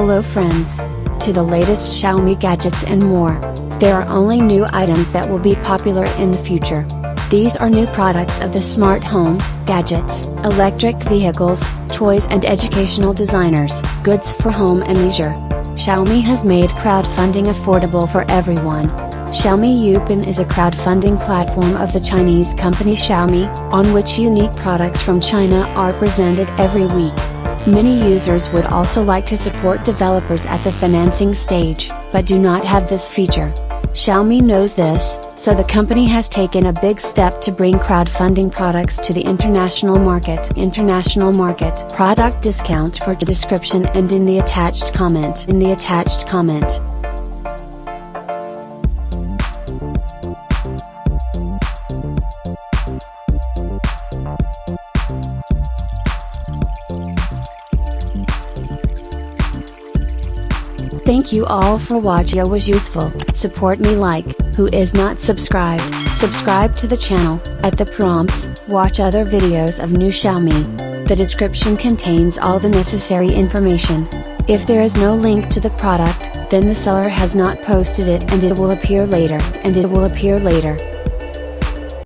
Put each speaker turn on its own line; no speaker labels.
Hello friends! To the latest Xiaomi gadgets and more. There are only new items that will be popular in the future. These are new products of the smart home, gadgets, electric vehicles, toys and educational designers, goods for home and leisure. Xiaomi has made crowdfunding affordable for everyone. Xiaomi Yupen is a crowdfunding platform of the Chinese company Xiaomi, on which unique products from China are presented every week. Many users would also like to support developers at the financing stage, but do not have this feature. Xiaomi knows this, so the company has taken a big step to bring crowdfunding products to the international market. Product discount for the description and in the attached comment. Thank you all for watching. Was useful. Support me who is not subscribed. Subscribe to the channel, at the prompts, watch other videos of new Xiaomi. The description contains all the necessary information. If there is no link to the product, then the seller has not posted it and it will appear later.